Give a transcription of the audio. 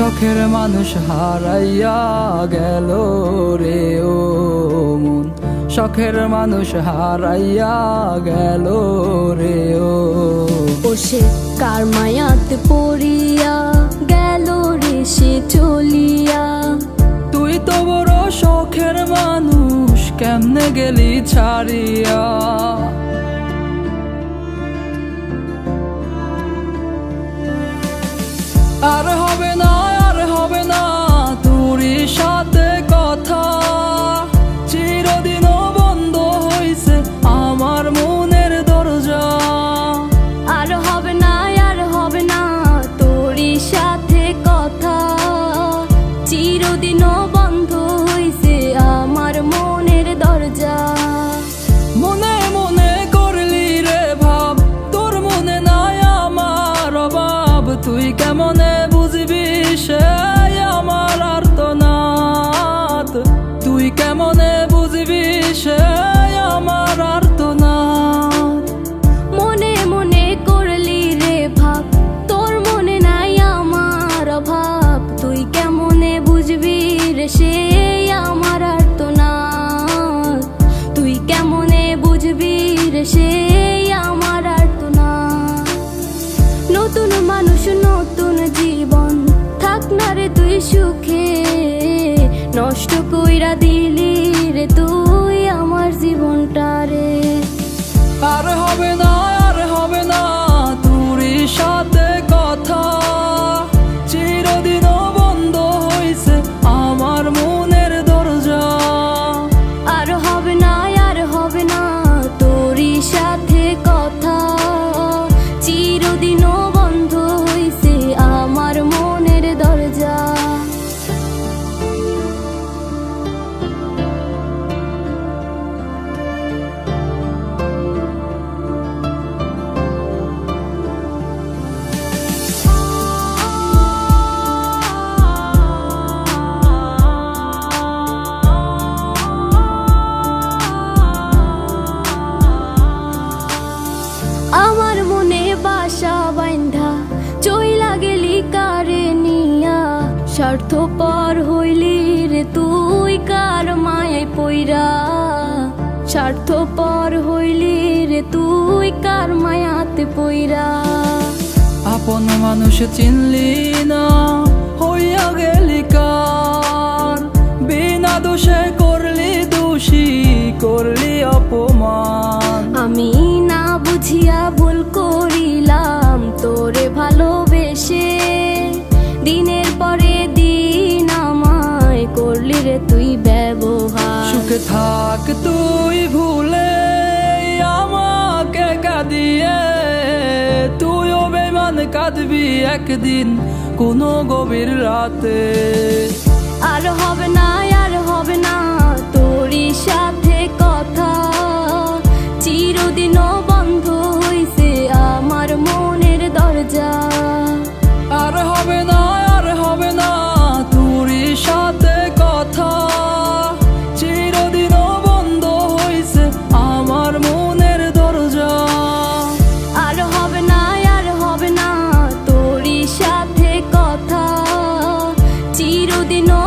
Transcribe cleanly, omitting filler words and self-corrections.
শখের মানুষ হারাইয়া গেল রে ও মন, শখের মানুষ হারাইয়া গেল রে ও। সে কার মায়াতে পড়িয়া গেল রে সে চলিয়া। তুই তো বড় শখের মানুষ, কেমনে গেলি ছাড়িয়া। আর হবে না, আর হবে না তোরই সাথে কথা, চিরদিনও বন্ধ হইছে আমার মনের দরজা। আর হবে না, আর হবে না তোরই সাথে কথা, চিরদিনও বন্ধ হইছে আমার মনের দরজা। মনে মনে করলি রে ভাব, তোর মনে নাই আমার অভাব। তুই কেমনে বুঝবি সে আমার আর্তনাদ, তুই কেমনে বুঝবি সে আমার আর্তনাদ। মনে মনে করলি রে ভাব, তোর মনে নাই আমার অভাব। তুই কেমনে বুঝবি রে সে আমার আর্তনাদ, তুই কেমনে বুঝবি রে সে আমার আর্তনাদ। নতুন মানুষ নতুন জীবন, থাক না রে তুই সুখে, নষ্ট কইরা দিলি রে তুই আমার জীবনটা রে। আর হবে না, আর হবে না তোরই সাথে কথা, চিরদিনও বন্ধ হইছে আমার মনের দরজা। আর হবে না, আর হবে না তোরই সাথে কথা, চিরদিনও বন্ধ হইছে আমার মনের দরজা। আমার মনে বাসা বাইন্ধা চইলা গেলি কারে নিয়া, স্বার্থপর হইলি রে তুই কার মায়ায় পইরা। স্বার্থপর হইলি রে তুই কার মায়াতে পইরা। আপন মানুষ চিনলি না, হইয়া গেলি কার। বিনা দোষে করলি দোষী, করলি অপমান। আমি না বুঝিয়া ভুল করিলাম তোরে ভালোবেসে, দিনের পরে দিন আমায় করলি রে তুই ব্যবহার। সুখে থাক তুই ভুলে আমাকে কাঁদিয়ে, তুইও বেমান কাঁদবি একদিন কোনো গভীর রাতে। আর হবে না, আর হবে না তোরই সাথে কথা, চিরদিনও বন্ধ হইছে আমার মনের দরজা। আর হবে না, আর হবে না তোরই সাথে কথা, চিরদিনও বন্ধ হইছে আমার মনের দরজা। আর হবে না, আর হবে না তোরই সাথে কথা, চিরদিনও